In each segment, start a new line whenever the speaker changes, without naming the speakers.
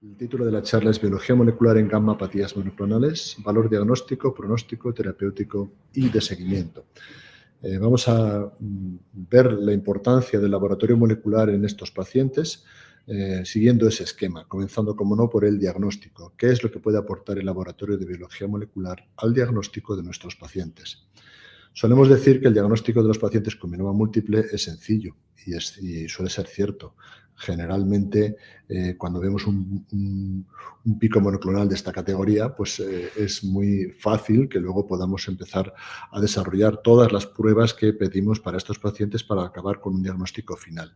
El título de la charla es Biología molecular en gamma-apatías monoclonales, valor diagnóstico, pronóstico, terapéutico y de seguimiento. Vamos a ver la importancia del laboratorio molecular en estos pacientes siguiendo ese esquema, comenzando, como no, por el diagnóstico. ¿Qué es lo que puede aportar el laboratorio de biología molecular al diagnóstico de nuestros pacientes? Solemos decir que el diagnóstico de los pacientes con mieloma múltiple es sencillo y suele ser cierto. Generalmente, cuando vemos un pico monoclonal de esta categoría, pues es muy fácil que luego podamos empezar a desarrollar todas las pruebas que pedimos para estos pacientes para acabar con un diagnóstico final.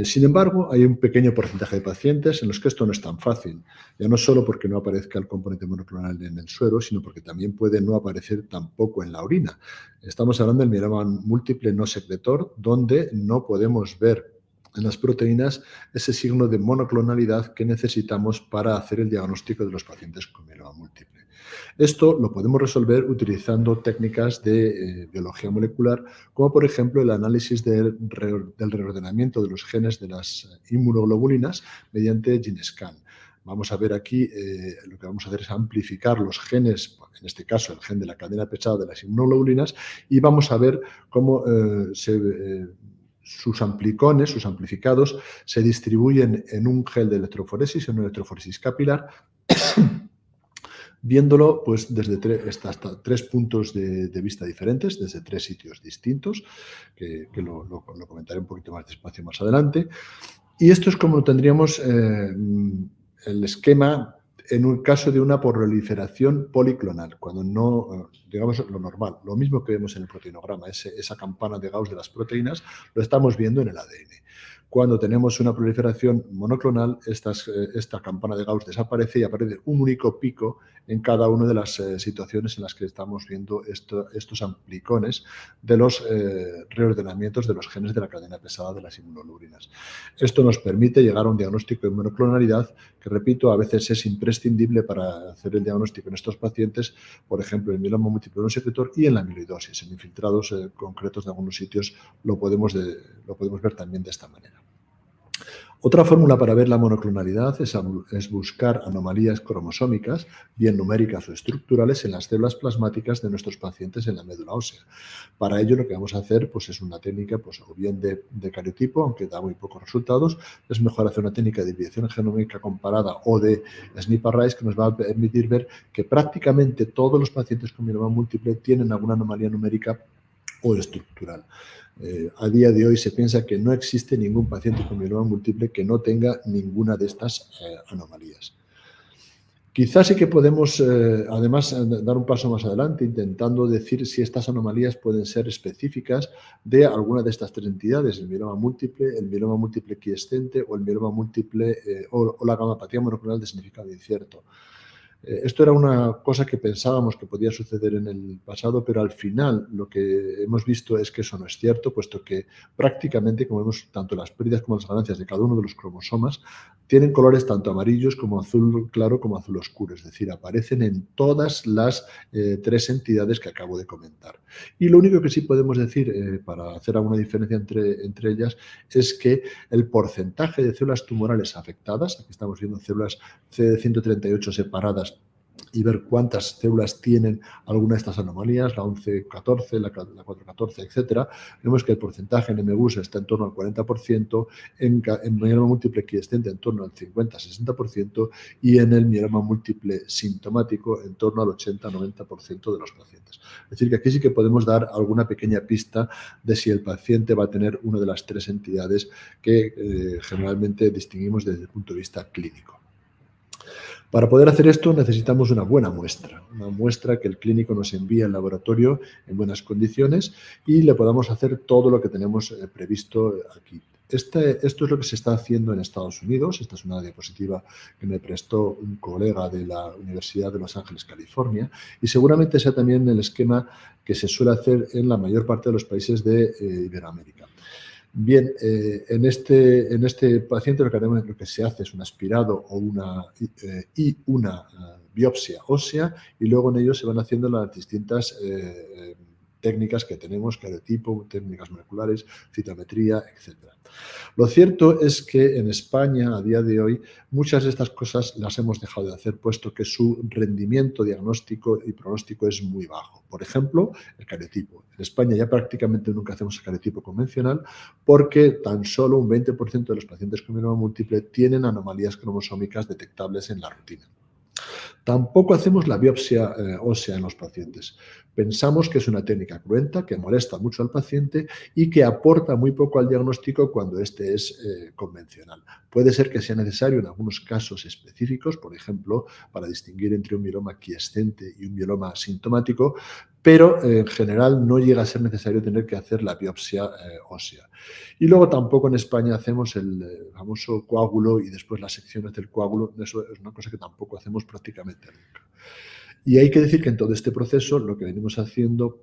Sin embargo, hay un pequeño porcentaje de pacientes en los que esto no es tan fácil, ya no solo porque no aparezca el componente monoclonal en el suero, sino porque también puede no aparecer tampoco en la orina. Estamos hablando del mieloma múltiple no secretor, donde no podemos ver en las proteínas ese signo de monoclonalidad que necesitamos para hacer el diagnóstico de los pacientes con mieloma múltiple. Esto lo podemos resolver utilizando técnicas de biología molecular, como por ejemplo el análisis del reordenamiento de los genes de las inmunoglobulinas mediante GeneScan. Vamos a ver aquí, lo que vamos a hacer es amplificar los genes, en este caso el gen de la cadena pesada de las inmunoglobulinas, y vamos a ver cómo sus amplicones, sus amplificados, se distribuyen en un gel de electroforesis, en una electroforesis capilar, viéndolo pues, desde hasta tres puntos de vista diferentes, desde tres sitios distintos, que lo comentaré un poquito más despacio más adelante. Y esto es como tendríamos el esquema en un caso de una proliferación policlonal, cuando no, digamos, lo normal, lo mismo que vemos en el proteinograma, esa campana de Gauss de las proteínas, lo estamos viendo en el ADN. Cuando tenemos una proliferación monoclonal, esta campana de Gauss desaparece y aparece un único pico en cada una de las situaciones en las que estamos viendo estos amplicones de los reordenamientos de los genes de la cadena pesada de las inmunoglobulinas. Esto nos permite llegar a un diagnóstico de monoclonalidad que, repito, a veces es imprescindible para hacer el diagnóstico en estos pacientes, por ejemplo, en mieloma múltiple no secretor y en la amiloidosis. En infiltrados concretos de algunos sitios lo podemos ver también de esta manera. Otra fórmula para ver la monoclonalidad es buscar anomalías cromosómicas, bien numéricas o estructurales, en las células plasmáticas de nuestros pacientes en la médula ósea. Para ello, lo que vamos a hacer pues, es una técnica pues, o bien de cariotipo, aunque da muy pocos resultados. Es mejor hacer una técnica de hibridación genómica comparada o de SNP arrays, que nos va a permitir ver que prácticamente todos los pacientes con mieloma múltiple tienen alguna anomalía numérica o estructural. A día de hoy se piensa que no existe ningún paciente con mieloma múltiple que no tenga ninguna de estas anomalías. Quizás sí que podemos, además, dar un paso más adelante intentando decir si estas anomalías pueden ser específicas de alguna de estas tres entidades, el mieloma múltiple quiescente o el mieloma múltiple o la gamapatía monoclonal de significado incierto. Esto era una cosa que pensábamos que podía suceder en el pasado, pero al final lo que hemos visto es que eso no es cierto, puesto que prácticamente, como vemos, tanto las pérdidas como las ganancias de cada uno de los cromosomas tienen colores tanto amarillos como azul claro como azul oscuro, es decir, aparecen en todas las tres entidades que acabo de comentar. Y lo único que sí podemos decir, para hacer alguna diferencia entre ellas, es que el porcentaje de células tumorales afectadas, aquí estamos viendo células CD138 separadas, y ver cuántas células tienen alguna de estas anomalías, la 1114, la 414, etcétera. Vemos que el porcentaje en MGUS está en torno al 40%, en mieloma múltiple quiescente en torno al 50-60% y en el mieloma múltiple sintomático en torno al 80-90% de los pacientes. Es decir, que aquí sí que podemos dar alguna pequeña pista de si el paciente va a tener una de las tres entidades que generalmente distinguimos desde el punto de vista clínico. Para poder hacer esto necesitamos una buena muestra, una muestra que el clínico nos envíe al laboratorio en buenas condiciones y le podamos hacer todo lo que tenemos previsto aquí. Esto es lo que se está haciendo en Estados Unidos. Esta es una diapositiva que me prestó un colega de la Universidad de Los Ángeles, California, y seguramente sea también el esquema que se suele hacer en la mayor parte de los países de Iberoamérica. Bien, en este paciente lo que se hace es un aspirado o una biopsia ósea y luego en ello se van haciendo las distintas técnicas que tenemos, cariotipo, técnicas moleculares, citometría, etc. Lo cierto es que en España, a día de hoy, muchas de estas cosas las hemos dejado de hacer, puesto que su rendimiento diagnóstico y pronóstico es muy bajo. Por ejemplo, el cariotipo. En España ya prácticamente nunca hacemos el cariotipo convencional porque tan solo un 20% de los pacientes con mieloma múltiple tienen anomalías cromosómicas detectables en la rutina. Tampoco hacemos la biopsia ósea en los pacientes. Pensamos que es una técnica cruenta, que molesta mucho al paciente y que aporta muy poco al diagnóstico cuando este es convencional. Puede ser que sea necesario en algunos casos específicos, por ejemplo, para distinguir entre un mieloma quiescente y un mieloma asintomático, pero en general no llega a ser necesario tener que hacer la biopsia ósea. Y luego tampoco en España hacemos el famoso coágulo y después las secciones del coágulo. Eso es una cosa que tampoco hacemos prácticamente nunca. Y hay que decir que en todo este proceso lo que venimos haciendo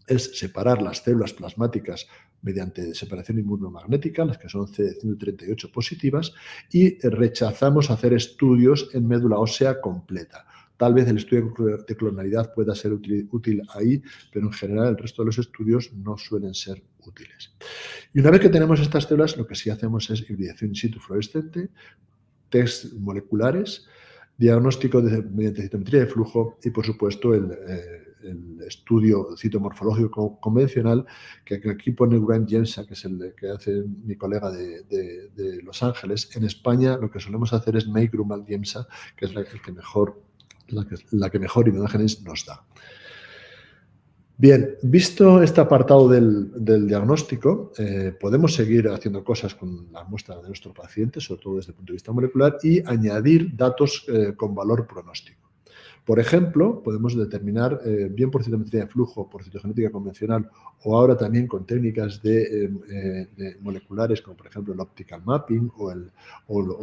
es separar las células plasmáticas mediante separación inmunomagnética, las que son CD138 positivas, y rechazamos hacer estudios en médula ósea completa. Tal vez el estudio de clonalidad pueda ser útil ahí, pero en general el resto de los estudios no suelen ser útiles. Y una vez que tenemos estas células, lo que sí hacemos es hibridación in situ fluorescente, test moleculares, diagnóstico mediante citometría de flujo y, por supuesto, el estudio citomorfológico convencional, que aquí pone Grant Gemsa, que es el que hace mi colega de Los Ángeles. En España lo que solemos hacer es Make Grumman Gemsa, que es la que mejor imágenes nos da. Bien, visto este apartado del diagnóstico, podemos seguir haciendo cosas con la muestra de nuestro paciente, sobre todo desde el punto de vista molecular, y añadir datos con valor pronóstico. Por ejemplo, podemos determinar, bien por citometría de flujo, por citogenética convencional, o ahora también con técnicas de moleculares, como por ejemplo el optical mapping o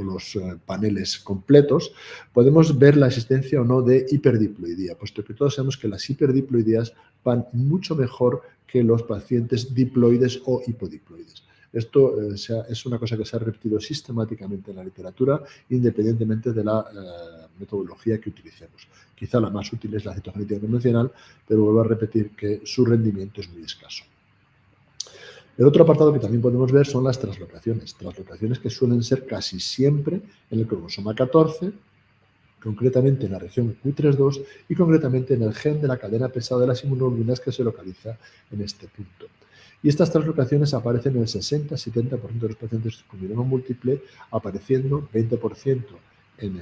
los paneles completos, podemos ver la existencia o no de hiperdiploidía, puesto que todos sabemos que las hiperdiploidías van mucho mejor que los pacientes diploides o hipodiploides. Esto es una cosa que se ha repetido sistemáticamente en la literatura, independientemente de la metodología que utilicemos. Quizá la más útil es la citogenética convencional, pero vuelvo a repetir que su rendimiento es muy escaso. El otro apartado que también podemos ver son las translocaciones que suelen ser casi siempre en el cromosoma 14, concretamente en la región Q32 y concretamente en el gen de la cadena pesada de las inmunoglobulinas que se localiza en este punto. Y estas translocaciones aparecen en el 60-70% de los pacientes con mieloma múltiple, apareciendo 20% en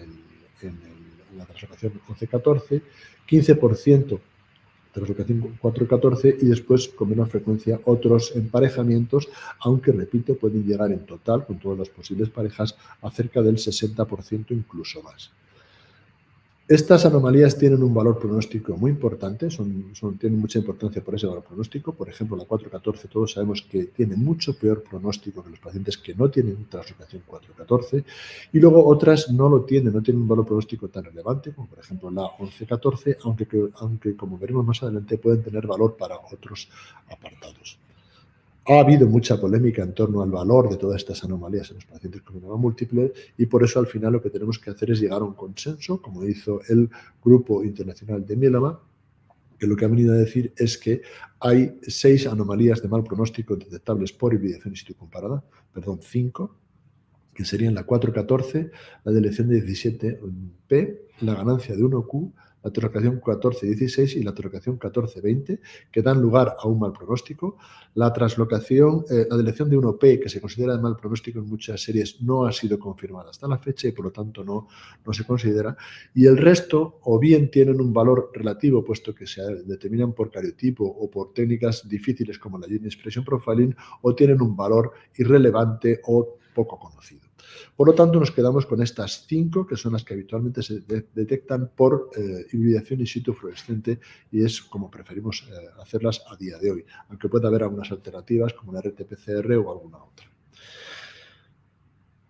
la translocación 11-14, 15% translocación 4-14 y después con menor frecuencia otros emparejamientos, aunque repito, pueden llegar en total, con todas las posibles parejas, a cerca del 60%, incluso más. Estas anomalías tienen un valor pronóstico muy importante, tienen mucha importancia por ese valor pronóstico. Por ejemplo, la 4-14 todos sabemos que tiene mucho peor pronóstico que los pacientes que no tienen translocación 4-14 y luego otras no tienen un valor pronóstico tan relevante como por ejemplo la 11-14, aunque como veremos más adelante pueden tener valor para otros apartados. Ha habido mucha polémica en torno al valor de todas estas anomalías en los pacientes con mieloma múltiple y por eso al final lo que tenemos que hacer es llegar a un consenso, como hizo el Grupo Internacional de Mieloma, que lo que ha venido a decir es que hay 6 anomalías de mal pronóstico detectables por hibridación in situ comparada, 5, que serían la 4-14, la deleción de 17P, la ganancia de 1Q, la translocación 14-16 y la translocación 14-20, que dan lugar a un mal pronóstico. La deleción de 1P, que se considera de mal pronóstico en muchas series, no ha sido confirmada hasta la fecha y por lo tanto no se considera. Y el resto, o bien tienen un valor relativo, puesto que se determinan por cariotipo o por técnicas difíciles como la Gene Expression Profiling, o tienen un valor irrelevante o poco conocido. Por lo tanto, nos quedamos con estas 5, que son las que habitualmente se detectan por hibridación in situ fluorescente y es como preferimos hacerlas a día de hoy, aunque pueda haber algunas alternativas como la RT-PCR o alguna otra.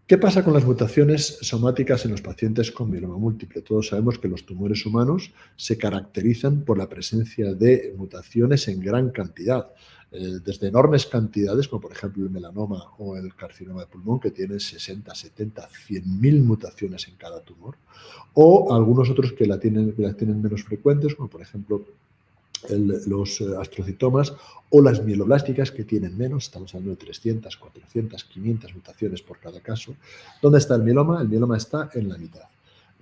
¿Qué pasa con las mutaciones somáticas en los pacientes con mieloma múltiple? Todos sabemos que los tumores humanos se caracterizan por la presencia de mutaciones en gran cantidad, desde enormes cantidades, como por ejemplo el melanoma o el carcinoma de pulmón, que tienen 60, 70, 100.000 mutaciones en cada tumor, o algunos otros que las tienen menos frecuentes, como por ejemplo los astrocitomas o las mieloblásticas, que tienen menos, estamos hablando de 300, 400, 500 mutaciones por cada caso. ¿Dónde está el mieloma? El mieloma está en la mitad.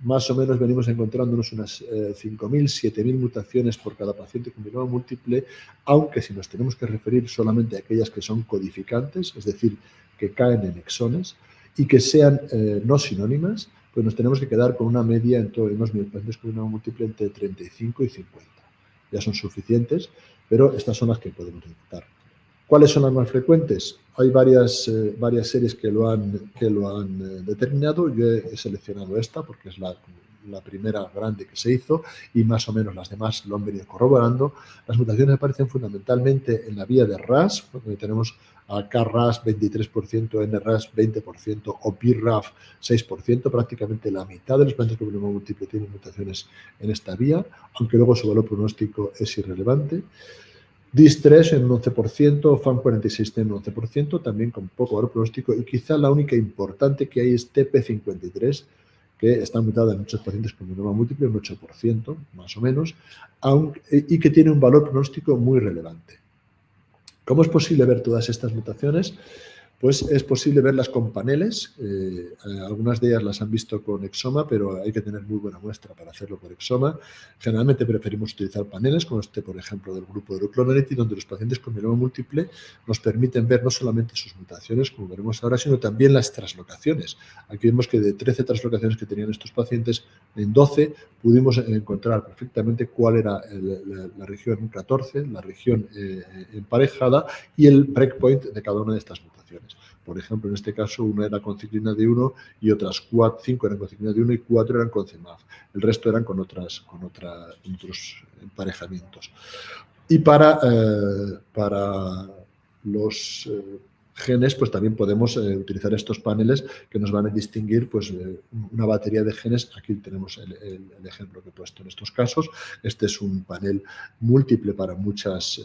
Más o menos venimos encontrándonos unas 5.000, 7.000 mutaciones por cada paciente con mieloma múltiple, aunque si nos tenemos que referir solamente a aquellas que son codificantes, es decir, que caen en exones y que sean no sinónimas, pues nos tenemos que quedar con una media en todos los pacientes con mieloma múltiple entre 35 y 50. Ya son suficientes, pero estas son las que podemos detectar. ¿Cuáles son las más frecuentes? Hay varias series que lo han determinado. Yo he seleccionado esta porque es la primera grande que se hizo y más o menos las demás lo han venido corroborando. Las mutaciones aparecen fundamentalmente en la vía de RAS, donde tenemos a KRAS 23%, NRAS 20% o BRAF 6%. Prácticamente la mitad de los pacientes con mieloma múltiple tienen mutaciones en esta vía, aunque luego su valor pronóstico es irrelevante. DIS3 en un 11%, FAM46 en un 11%, también con poco valor pronóstico, y quizá la única importante que hay es TP53, que está mutada en muchos pacientes con mieloma múltiple, un 8% más o menos, y que tiene un valor pronóstico muy relevante. ¿Cómo es posible ver todas estas mutaciones? Pues es posible verlas con paneles. Algunas de ellas las han visto con exoma, pero hay que tener muy buena muestra para hacerlo por exoma. Generalmente preferimos utilizar paneles, como este, por ejemplo, del grupo Euroclonality, donde los pacientes con mieloma múltiple nos permiten ver no solamente sus mutaciones, como veremos ahora, sino también las translocaciones. Aquí vemos que de 13 translocaciones que tenían estos pacientes, en 12 pudimos encontrar perfectamente cuál era la región 14, la región emparejada y el breakpoint de cada una de estas mutaciones. Por ejemplo, en este caso, una era con ciclina de 1 y otras 5 eran con ciclina de 1 y 4 eran con CEMAF. El resto eran con otros emparejamientos. Y para los genes, pues también podemos utilizar estos paneles que nos van a distinguir pues, una batería de genes. Aquí tenemos el ejemplo que he puesto en estos casos. Este es un panel múltiple para muchas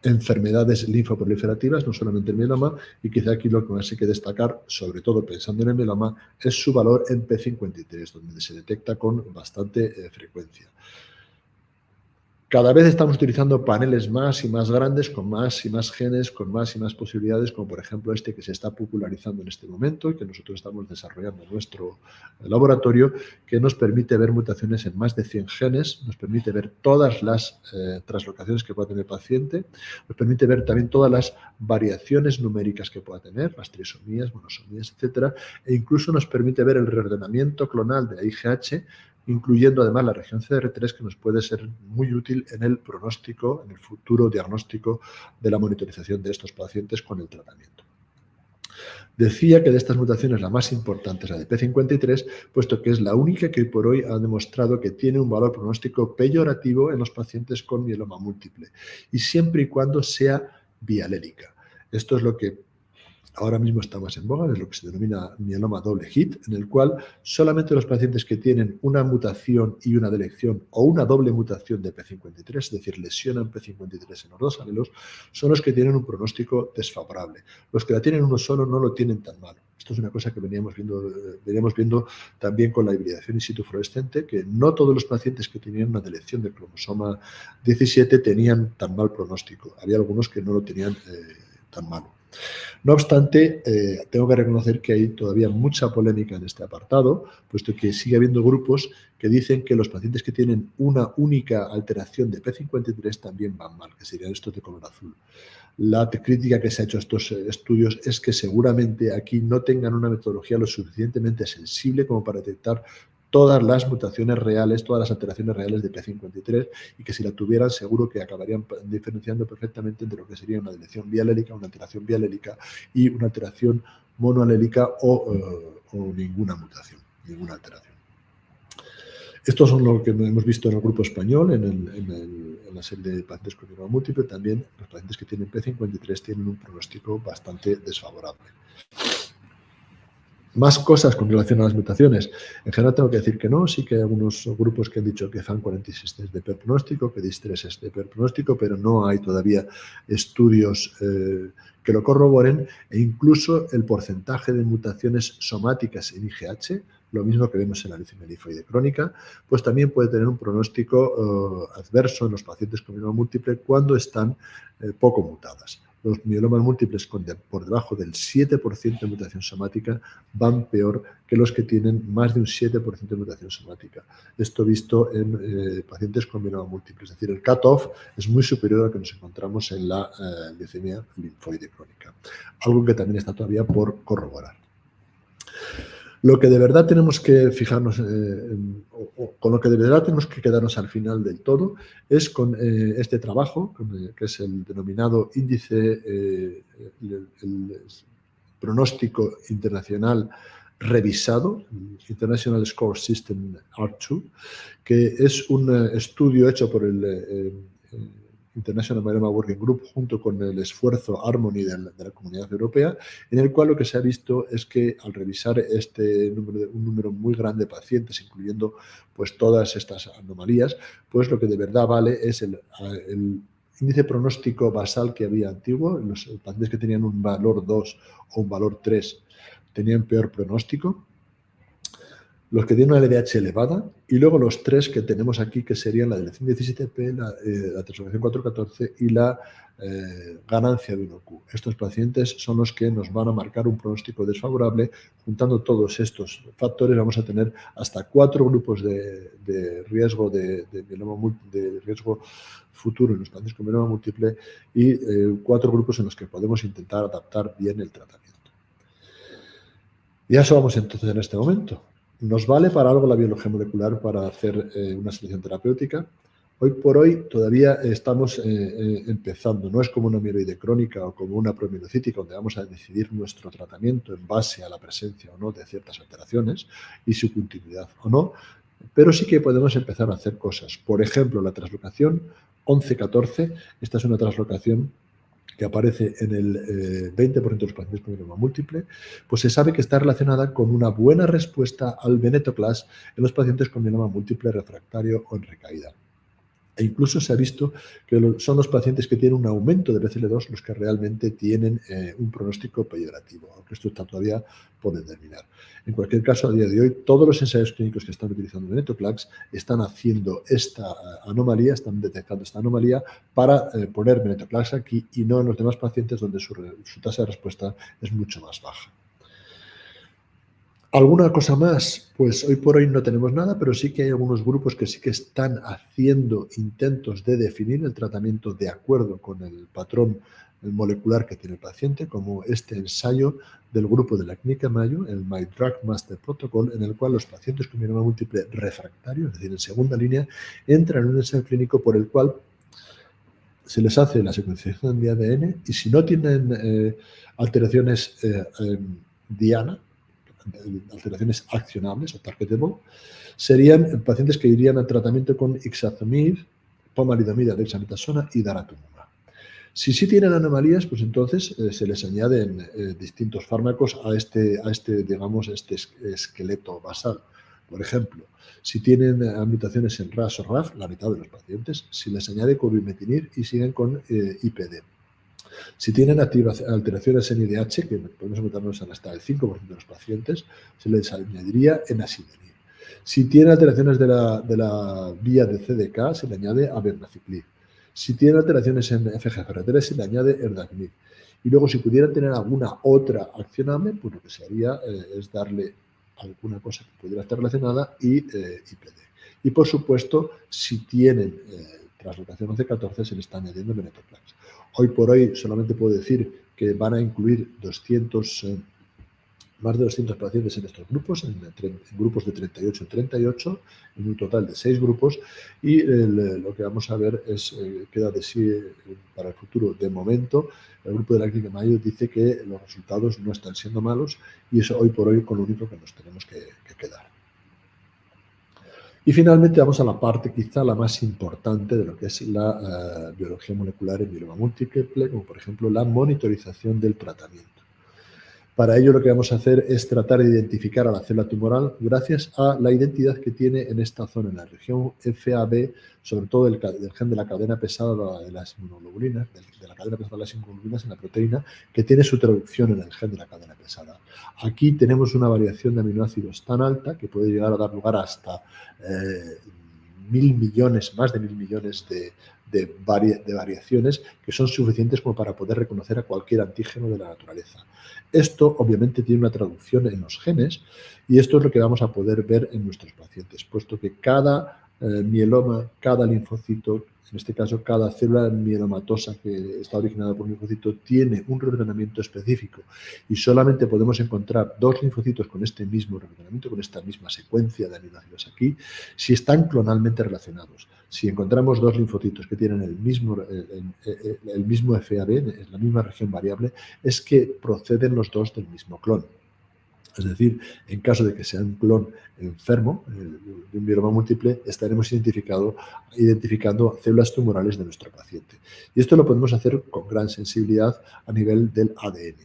enfermedades linfoproliferativas, no solamente el mieloma, y quizá aquí lo que más hay que destacar, sobre todo pensando en el mieloma, es su valor en P53, donde se detecta con bastante frecuencia. Cada vez estamos utilizando paneles más y más grandes, con más y más genes, con más y más posibilidades, como por ejemplo este que se está popularizando en este momento y que nosotros estamos desarrollando en nuestro laboratorio, que nos permite ver mutaciones en más de 100 genes, nos permite ver todas las translocaciones que pueda tener el paciente, nos permite ver también todas las variaciones numéricas que pueda tener, las trisomías, monosomías, etcétera, e incluso nos permite ver el reordenamiento clonal de la IGH, incluyendo además la región CDR3, que nos puede ser muy útil en el pronóstico, en el futuro diagnóstico de la monitorización de estos pacientes con el tratamiento. Decía que de estas mutaciones la más importante es la de P53, puesto que es la única que hoy por hoy ha demostrado que tiene un valor pronóstico peyorativo en los pacientes con mieloma múltiple, y siempre y cuando sea bialélica. Esto es lo que ahora mismo está más en boga, es lo que se denomina mieloma doble hit, en el cual solamente los pacientes que tienen una mutación y una delección o una doble mutación de P53, es decir, lesionan P53 en los dos alelos, son los que tienen un pronóstico desfavorable. Los que la tienen uno solo no lo tienen tan mal. Esto es una cosa que veníamos viendo también con la hibridación in situ fluorescente, que no todos los pacientes que tenían una delección del cromosoma 17 tenían tan mal pronóstico. Había algunos que no lo tenían tan malo. No obstante, tengo que reconocer que hay todavía mucha polémica en este apartado, puesto que sigue habiendo grupos que dicen que los pacientes que tienen una única alteración de P53 también van mal, que serían estos de color azul. La crítica que se ha hecho a estos estudios es que seguramente aquí no tengan una metodología lo suficientemente sensible como para detectar todas las mutaciones reales, todas las alteraciones reales de P53, y que si la tuvieran seguro que acabarían diferenciando perfectamente entre lo que sería una delección bialélica, una alteración bialélica y una alteración monoalélica o ninguna mutación, ninguna alteración. Estos son lo que hemos visto en el grupo español, en la serie de pacientes con mieloma múltiple. También los pacientes que tienen P53 tienen un pronóstico bastante desfavorable. Más cosas con relación a las mutaciones. En general tengo que decir que no, sí que hay algunos grupos que han dicho que FAM46 es de peor pronóstico, que DIS3 es de peor pronóstico, pero no hay todavía estudios que lo corroboren, e incluso el porcentaje de mutaciones somáticas en IGH, lo mismo que vemos en la leucemia linfoide crónica, pues también puede tener un pronóstico adverso en los pacientes con mieloma múltiple cuando están poco mutadas. Los mielomas múltiples por debajo del 7% de mutación somática van peor que los que tienen más de un 7% de mutación somática. Esto visto en pacientes con mieloma múltiple. Es decir, el cutoff es muy superior al que nos encontramos en la leucemia linfoide crónica. Algo que también está todavía por corroborar. Lo que de verdad tenemos que fijarnos, con lo que de verdad tenemos que quedarnos al final del todo, es con este trabajo, que es el denominado índice, el pronóstico internacional revisado, International Score System R2, que es un estudio hecho por el International Myeloma Working Group junto con el esfuerzo Harmony de la Comunidad Europea, en el cual lo que se ha visto es que al revisar un número muy grande de pacientes, incluyendo pues todas estas anomalías, pues lo que de verdad vale es el índice pronóstico basal que había antiguo. Los pacientes que tenían un valor 2 o un valor 3 tenían peor pronóstico. Los que tienen una LDH elevada, y luego los tres que tenemos aquí, que serían la deleción 17P, la translocación 414 y la ganancia de 1Q. Estos pacientes son los que nos van a marcar un pronóstico desfavorable. Juntando todos estos factores, vamos a tener hasta 4 grupos de riesgo de riesgo futuro en los pacientes con mieloma múltiple y 4 grupos en los que podemos intentar adaptar bien el tratamiento. Y a eso vamos entonces en este momento. ¿Nos vale para algo la biología molecular para hacer una selección terapéutica? Hoy por hoy todavía estamos empezando. No es como una mieloide crónica o como una promielocítica, donde vamos a decidir nuestro tratamiento en base a la presencia o no de ciertas alteraciones y su continuidad o no, pero sí que podemos empezar a hacer cosas. Por ejemplo, la translocación 11-14, esta es una translocación que aparece en el 20% de los pacientes con mieloma múltiple, pues se sabe que está relacionada con una buena respuesta al venetoclax en los pacientes con mieloma múltiple refractario o en recaída. E incluso se ha visto que son los pacientes que tienen un aumento de BCL2 los que realmente tienen un pronóstico peyorativo, aunque esto está todavía por determinar. En cualquier caso, a día de hoy, todos los ensayos clínicos que están utilizando venetoclax están haciendo esta anomalía, están detectando esta anomalía para poner venetoclax aquí y no en los demás pacientes donde su tasa de respuesta es mucho más baja. ¿Alguna cosa más? Pues hoy por hoy no tenemos nada, pero sí que hay algunos grupos que sí que están haciendo intentos de definir el tratamiento de acuerdo con el patrón molecular que tiene el paciente, como este ensayo del grupo de la Clínica Mayo, el My Drug Master Protocol, en el cual los pacientes con mieloma múltiple refractario, es decir, en segunda línea, entran en un ensayo clínico por el cual se les hace la secuenciación de ADN y si no tienen alteraciones diana, alteraciones accionables o targetable, serían pacientes que irían al tratamiento con ixazomib, pomalidomida, dexametasona y daratumumab. Si sí tienen anomalías, pues entonces se les añaden distintos fármacos a este esqueleto basal. Por ejemplo, si tienen mutaciones en RAS o RAF, la mitad de los pacientes, se les añade cobimetinib y siguen con IPD. Si tienen alteraciones en IDH, que podemos encontrarnos hasta el 5% de los pacientes, se les añadiría enasidenib. Si tienen alteraciones de la vía de CDK, se le añade abemaciclib. Si tienen alteraciones en FGFR3, se le añade erdafitinib. Y luego, si pudieran tener alguna otra accionable, pues lo que se haría es darle alguna cosa que pudiera estar relacionada y IPD. Y, por supuesto, si tienen translocación 11-14, se le está añadiendo venetoclax. Hoy por hoy solamente puedo decir que van a incluir más de 200 pacientes en estos grupos, en grupos de 38 en 38, en un total de 6 grupos, y lo que vamos a ver es, queda de sí para el futuro. De momento, el grupo de la Clínica Mayo dice que los resultados no están siendo malos y eso hoy por hoy con lo único que nos tenemos que quedar. Y finalmente vamos a la parte quizá la más importante de lo que es la biología molecular en mieloma múltiple, como por ejemplo la monitorización del tratamiento. Para ello lo que vamos a hacer es tratar de identificar a la célula tumoral gracias a la identidad que tiene en esta zona, en la región FAB, sobre todo del gen de la cadena pesada de las inmunoglobulinas, de la cadena pesada de las inmunoglobulinas en la proteína, que tiene su traducción en el gen de la cadena pesada. Aquí tenemos una variación de aminoácidos tan alta que puede llegar a dar lugar hasta 1.000 millones, más de 1.000 millones de variaciones que son suficientes como para poder reconocer a cualquier antígeno de la naturaleza. Esto obviamente tiene una traducción en los genes y esto es lo que vamos a poder ver en nuestros pacientes, puesto que cada mieloma, cada linfocito, en este caso cada célula mielomatosa que está originada por un linfocito tiene un reordenamiento específico y solamente podemos encontrar dos linfocitos con este mismo reordenamiento, con esta misma secuencia de aminoácidos aquí, si están clonalmente relacionados. Si encontramos dos linfocitos que tienen el mismo FAB, en la misma región variable, es que proceden los dos del mismo clon. Es decir, en caso de que sea un clon enfermo de un mieloma múltiple, estaremos identificando células tumorales de nuestro paciente. Y esto lo podemos hacer con gran sensibilidad a nivel del ADN.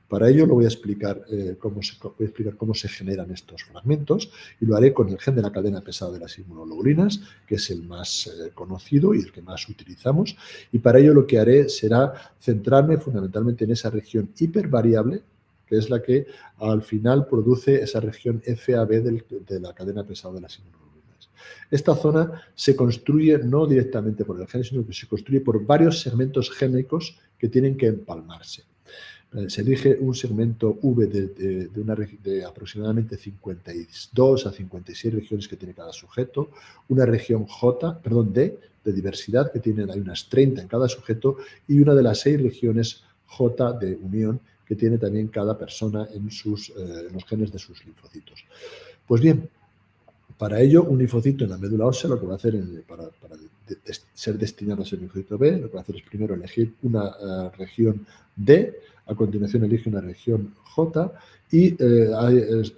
Para ello lo voy a explicar cómo se generan estos fragmentos y lo haré con el gen de la cadena pesada de las inmunoglobulinas, que es el más conocido y el que más utilizamos. Y para ello lo que haré será centrarme fundamentalmente en esa región hipervariable, que es la que al final produce esa región FAB de la cadena pesada de las inmunoglobulinas. Esta zona se construye no directamente por el gen, sino que se construye por varios segmentos génicos que tienen que empalmarse. Se elige un segmento V de aproximadamente 52 a 56 regiones que tiene cada sujeto, una región D de diversidad que hay unas 30 en cada sujeto y una de las 6 regiones J de unión que tiene también cada persona en los genes de sus linfocitos. Pues bien, para ello, un linfocito en la médula ósea lo que va a hacer para ser destinado a ser linfocito B, lo que va a hacer es primero elegir una región D, a continuación elige una región J y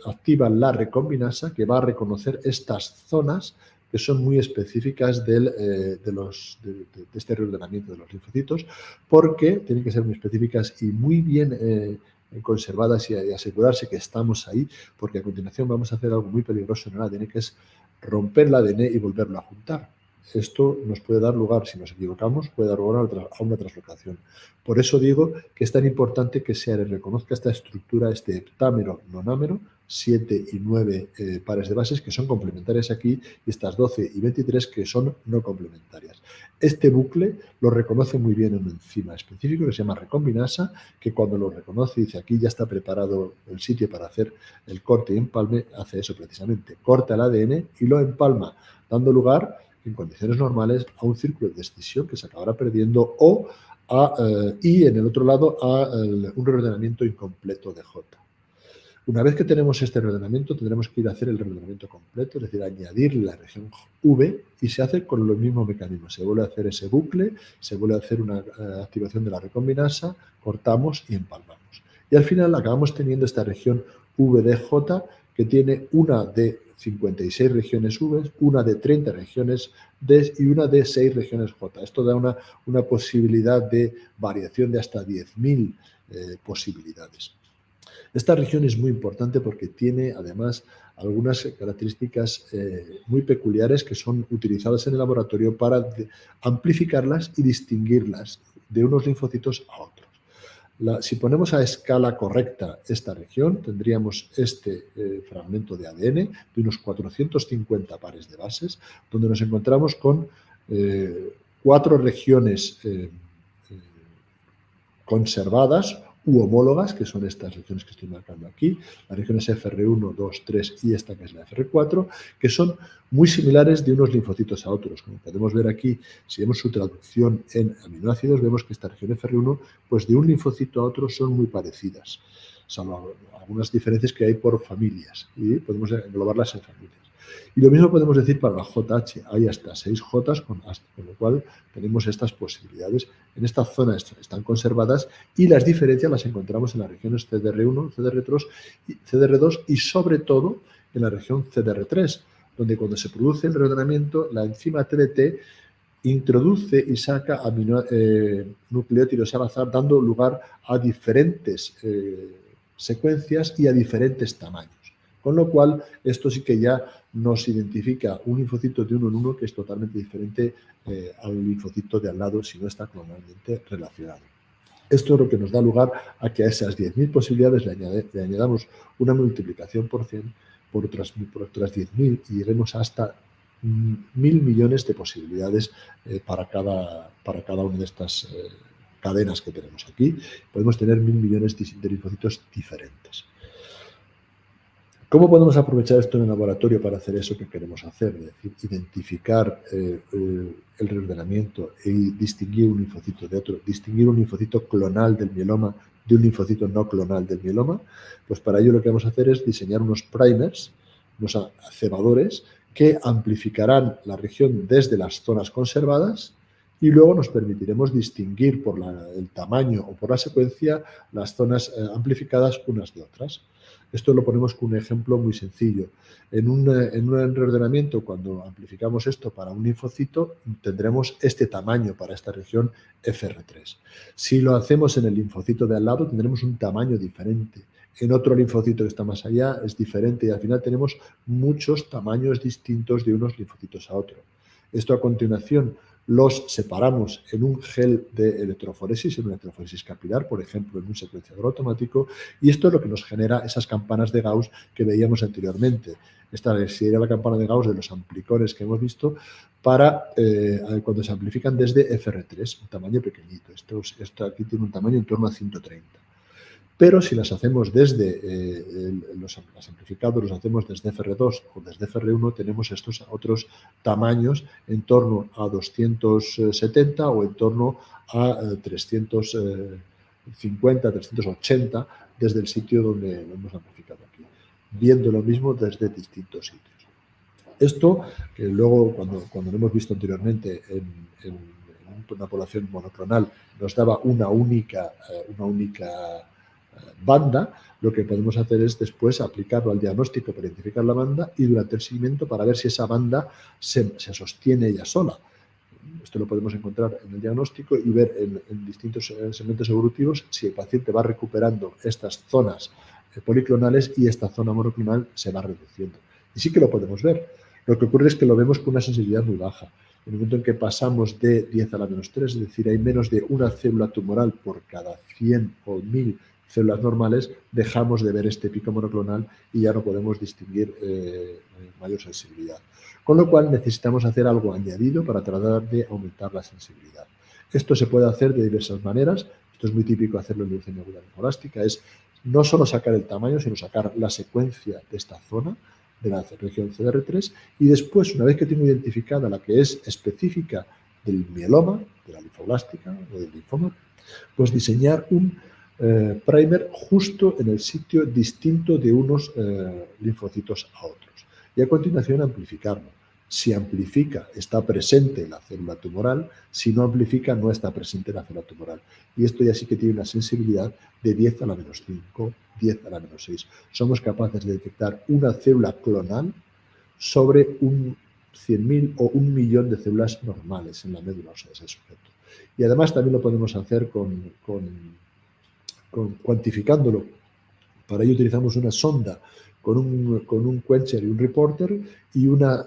activa la recombinasa que va a reconocer estas zonas que son muy específicas de este reordenamiento de los linfocitos, porque tienen que ser muy específicas y muy bien conservadas y asegurarse que estamos ahí, porque a continuación vamos a hacer algo muy peligroso en el ADN, que es romper el ADN y volverlo a juntar. Esto nos puede dar lugar, si nos equivocamos, puede dar lugar a una translocación. Por eso digo que es tan importante que se reconozca esta estructura, este heptámero, nonámero, 7 y 9 pares de bases que son complementarias aquí y estas 12 y 23 que son no complementarias. Este bucle lo reconoce muy bien un enzima específico que se llama recombinasa, que cuando lo reconoce y dice aquí ya está preparado el sitio para hacer el corte y empalme, hace eso precisamente, corta el ADN y lo empalma, dando lugar en condiciones normales a un círculo de escisión que se acabará perdiendo y en el otro lado a un reordenamiento incompleto de J. Una vez que tenemos este reordenamiento, tendremos que ir a hacer el reordenamiento completo, es decir, añadir la región V y se hace con los mismos mecanismos. Se vuelve a hacer ese bucle, se vuelve a hacer una activación de la recombinasa, cortamos y empalmamos. Y al final acabamos teniendo esta región VDJ que tiene una de 56 regiones V, una de 30 regiones D y una de 6 regiones J. Esto da una posibilidad de variación de hasta 10.000 posibilidades. Esta región es muy importante porque tiene además algunas características muy peculiares que son utilizadas en el laboratorio para amplificarlas y distinguirlas de unos linfocitos a otros. Si ponemos a escala correcta esta región, tendríamos este fragmento de ADN de unos 450 pares de bases, donde nos encontramos con 4 regiones conservadas u homólogas, que son estas regiones que estoy marcando aquí, las regiones FR1, 2, 3 y esta que es la FR4, que son muy similares de unos linfocitos a otros. Como podemos ver aquí, si vemos su traducción en aminoácidos, vemos que esta región FR1, pues de un linfocito a otro son muy parecidas, salvo algunas diferencias que hay por familias, y podemos englobarlas en familias. Y lo mismo podemos decir para la JH. Hay hasta 6 Jotas, con lo cual tenemos estas posibilidades. En esta zona están conservadas y las diferencias las encontramos en las regiones CDR1, CDR2 y sobre todo en la región CDR3, donde cuando se produce el reordenamiento, la enzima TDT introduce y saca nucleótidos al azar, dando lugar a diferentes secuencias y a diferentes tamaños. Con lo cual, esto sí que ya nos identifica un linfocito de uno en uno que es totalmente diferente al linfocito de al lado si no está clonalmente relacionado. Esto es lo que nos da lugar a que a esas 10.000 posibilidades le añadamos una multiplicación por 100 por otras 10.000 y lleguemos hasta 1.000 millones de posibilidades para cada una de estas cadenas que tenemos aquí. Podemos tener 1.000 millones de linfocitos diferentes. ¿Cómo podemos aprovechar esto en el laboratorio para hacer eso que queremos hacer? Es decir, identificar el reordenamiento y distinguir un linfocito de otro, distinguir un linfocito clonal del mieloma de un linfocito no clonal del mieloma. Pues para ello lo que vamos a hacer es diseñar unos primers, unos cebadores, que amplificarán la región desde las zonas conservadas y luego nos permitiremos distinguir por el tamaño o por la secuencia las zonas amplificadas unas de otras. Esto lo ponemos con un ejemplo muy sencillo. En un reordenamiento, cuando amplificamos esto para un linfocito, tendremos este tamaño para esta región FR3. Si lo hacemos en el linfocito de al lado, tendremos un tamaño diferente. En otro linfocito que está más allá es diferente y al final tenemos muchos tamaños distintos de unos linfocitos a otros. Esto a continuación los separamos en un gel de electroforesis, en una electroforesis capilar, por ejemplo, en un secuenciador automático, y esto es lo que nos genera esas campanas de Gauss que veíamos anteriormente. Esta sería la campana de Gauss de los amplicores que hemos visto para cuando se amplifican desde FR3, un tamaño pequeñito. Esto aquí tiene un tamaño en torno a 130. Pero si las hacemos desde los amplificados, los hacemos desde FR2 o desde FR1, tenemos estos otros tamaños en torno a 270 o en torno a 350, 380 desde el sitio donde lo hemos amplificado aquí, viendo lo mismo desde distintos sitios. Esto, que luego cuando lo hemos visto anteriormente en una población monoclonal, nos daba una única banda, lo que podemos hacer es después aplicarlo al diagnóstico para identificar la banda y durante el seguimiento para ver si esa banda se sostiene ella sola. Esto lo podemos encontrar en el diagnóstico y ver en distintos segmentos evolutivos si el paciente va recuperando estas zonas policlonales y esta zona monoclonal se va reduciendo. Y sí que lo podemos ver. Lo que ocurre es que lo vemos con una sensibilidad muy baja. En el momento en que pasamos de 10 a la menos 3, es decir, hay menos de una célula tumoral por cada 100 o 1000 células normales, dejamos de ver este pico monoclonal y ya no podemos distinguir mayor sensibilidad. Con lo cual necesitamos hacer algo añadido para tratar de aumentar la sensibilidad. Esto se puede hacer de diversas maneras. Esto es muy típico hacerlo en leucemia aguda linfolástica. Es no solo sacar el tamaño, sino sacar la secuencia de esta zona, de la región CDR3, y después, una vez que tengo identificada la que es específica del mieloma, de la linfoblástica o del linfoma, pues diseñar un primer justo en el sitio distinto de unos linfocitos a otros. Y a continuación amplificarlo. Si amplifica, está presente la célula tumoral. Si no amplifica, no está presente la célula tumoral. Y esto ya sí que tiene una sensibilidad de 10 a la menos 5, 10 a la menos 6. Somos capaces de detectar una célula clonal sobre un 100.000 o 1.000.000 de células normales en la médula ósea de ese sujeto. Y además también lo podemos hacer cuantificándolo. Para ello utilizamos una sonda con un quencher y un reporter y una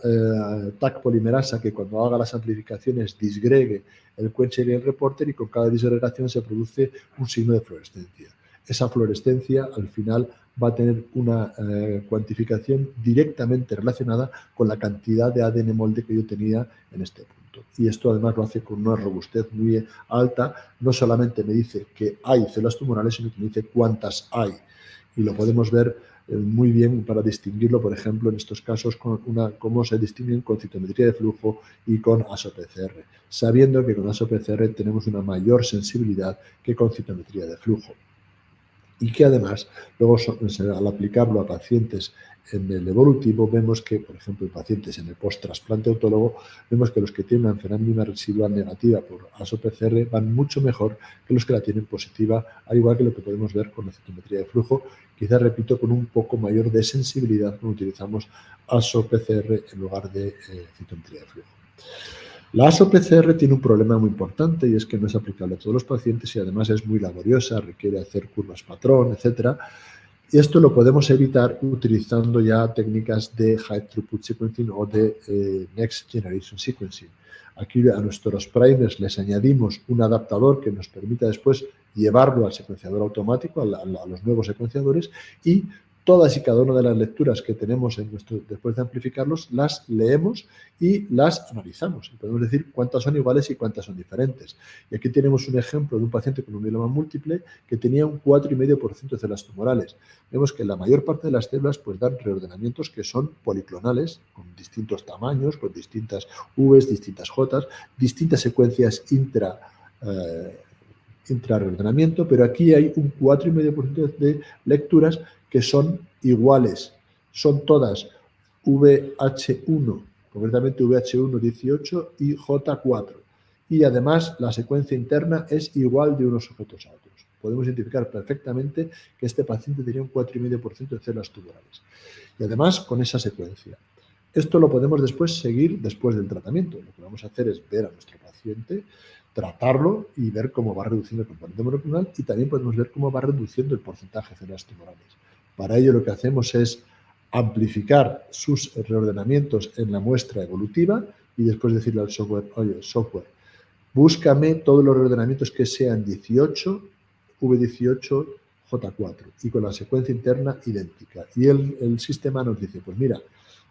TAC polimerasa que cuando haga las amplificaciones disgregue el quencher y el reporter, y con cada disgregación se produce un signo de fluorescencia. Esa fluorescencia al final va a tener una cuantificación directamente relacionada con la cantidad de ADN molde que yo tenía en este punto. Y esto además lo hace con una robustez muy alta. No solamente me dice que hay células tumorales, sino que me dice cuántas hay. Y lo podemos ver muy bien para distinguirlo, por ejemplo, en estos casos, cómo se distinguen con citometría de flujo y con ASO-PCR, sabiendo que con ASO-PCR tenemos una mayor sensibilidad que con citometría de flujo. Y que además, luego al aplicarlo a pacientes en el evolutivo, vemos que, por ejemplo, en pacientes en el post-trasplante autólogo, vemos que los que tienen una enfermedad mínima residual negativa por ASO-PCR van mucho mejor que los que la tienen positiva, al igual que lo que podemos ver con la citometría de flujo, quizás, repito, con un poco mayor de sensibilidad cuando utilizamos ASO-PCR en lugar de citometría de flujo. La ASO-PCR tiene un problema muy importante y es que no es aplicable a todos los pacientes y además es muy laboriosa, requiere hacer curvas patrón, etc. Y esto lo podemos evitar utilizando ya técnicas de High Throughput Sequencing o de Next Generation Sequencing. Aquí a nuestros primers les añadimos un adaptador que nos permita después llevarlo al secuenciador automático, a los nuevos secuenciadores, y todas y cada una de las lecturas que tenemos después de amplificarlos, las leemos y las analizamos. Y podemos decir cuántas son iguales y cuántas son diferentes. Y aquí tenemos un ejemplo de un paciente con un mieloma múltiple que tenía un 4,5% de células tumorales. Vemos que la mayor parte de las células pues, dan reordenamientos que son policlonales, con distintos tamaños, con distintas Vs, distintas Js, distintas secuencias intrarreordenamiento, pero aquí hay un 4,5% de lecturas que son iguales. Son todas VH1, concretamente VH1-18 y J4. Y además la secuencia interna es igual de unos objetos a otros. Podemos identificar perfectamente que este paciente tenía un 4,5% de células tumorales. Y además con esa secuencia. Esto lo podemos después seguir después del tratamiento. Lo que vamos a hacer es ver a nuestro paciente, tratarlo y ver cómo va reduciendo el componente monoclonal, y también podemos ver cómo va reduciendo el porcentaje de células tumorales. Para ello lo que hacemos es amplificar sus reordenamientos en la muestra evolutiva y después decirle al software, oye, software, búscame todos los reordenamientos que sean 18, V18, J4 y con la secuencia interna idéntica. Y el sistema nos dice, pues mira,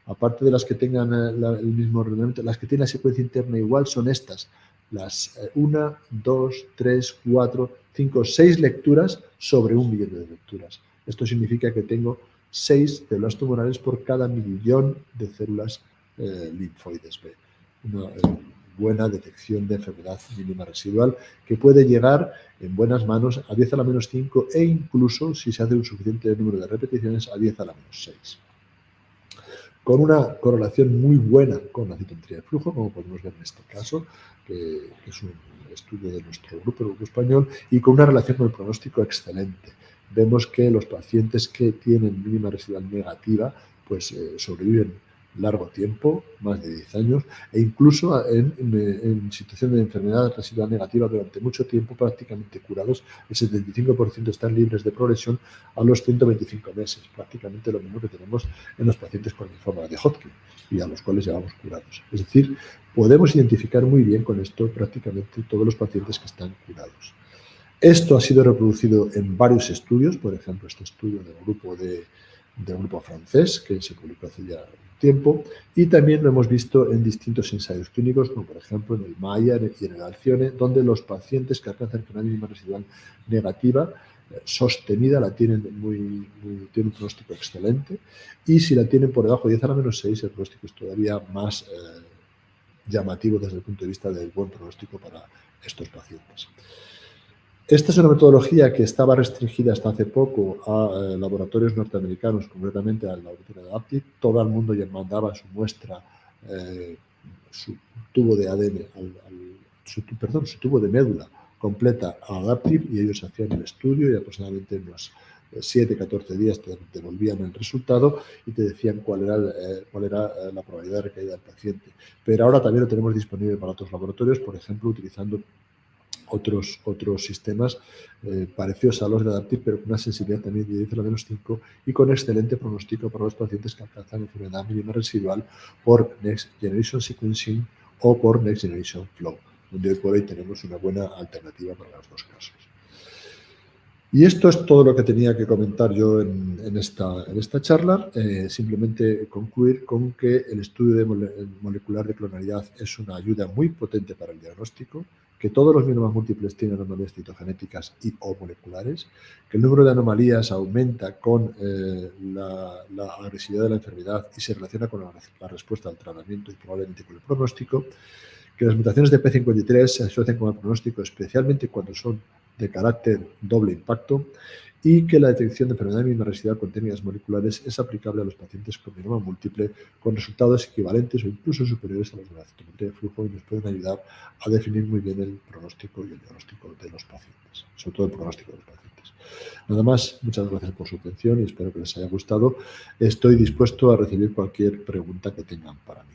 aparte de las que tengan el mismo ordenamiento, las que tienen la secuencia interna igual son estas, las 1, 2, 3, 4, 5, 6 lecturas sobre 1 millón de lecturas. Esto significa que tengo 6 células tumorales por cada millón de células linfoides B. Una buena detección de enfermedad mínima residual que puede llegar en buenas manos a 10 a la menos 5 e incluso, si se hace un suficiente número de repeticiones, a 10 a la menos 6. Con una correlación muy buena con la citometría de flujo, como podemos ver en este caso, que es un estudio de nuestro grupo, el grupo español, y con una relación con el pronóstico excelente. Vemos que los pacientes que tienen mínima residual negativa pues sobreviven largo tiempo, más de 10 años, e incluso en situación de enfermedad residual negativa durante mucho tiempo, prácticamente curados. El 75% están libres de progresión a los 125 meses, prácticamente lo mismo que tenemos en los pacientes con linfoma de Hodgkin y a los cuales llevamos curados. Es decir, podemos identificar muy bien con esto prácticamente todos los pacientes que están curados. Esto ha sido reproducido en varios estudios, por ejemplo, este estudio del grupo francés, que se publicó hace ya un tiempo, y también lo hemos visto en distintos ensayos clínicos, como por ejemplo en el MAIA y en el Alcione, donde los pacientes que alcanzan una mínima residual negativa sostenida, la tienen tiene un pronóstico excelente, y si la tienen por debajo de 10 a la menos 6, el pronóstico es todavía más llamativo desde el punto de vista del buen pronóstico para estos pacientes. Esta es una metodología que estaba restringida hasta hace poco a laboratorios norteamericanos, concretamente al laboratorio de Adaptive. Todo el mundo ya mandaba su muestra, su tubo de ADN, su tubo de médula completa a Adaptive, y ellos hacían el estudio y aproximadamente en unos 7-14 días te devolvían el resultado y te decían cuál era la probabilidad de recaída del paciente. Pero ahora también lo tenemos disponible para otros laboratorios, por ejemplo, utilizando otros sistemas parecidos a los de Adaptive, pero con una sensibilidad también de 10 a la menos 5 y con excelente pronóstico para los pacientes que alcanzan enfermedad mínima residual por Next Generation Sequencing o por Next Generation Flow, donde hoy por hoy tenemos una buena alternativa para los dos casos. Y esto es todo lo que tenía que comentar yo en esta charla. Simplemente concluir con que el estudio molecular de clonalidad es una ayuda muy potente para el diagnóstico, que todos los mielomas múltiples tienen anomalías citogenéticas y o moleculares, que el número de anomalías aumenta con la agresividad de la enfermedad y se relaciona con la respuesta al tratamiento y probablemente con el pronóstico, que las mutaciones de P53 se asocian con el pronóstico, especialmente cuando son de carácter doble impacto, y que la detección de enfermedad mínima residual con técnicas moleculares es aplicable a los pacientes con mieloma múltiple con resultados equivalentes o incluso superiores a los de la citometría de flujo, y nos pueden ayudar a definir muy bien el pronóstico y el diagnóstico de los pacientes, sobre todo el pronóstico de los pacientes. Nada más, muchas gracias por su atención y espero que les haya gustado. Estoy dispuesto a recibir cualquier pregunta que tengan para mí.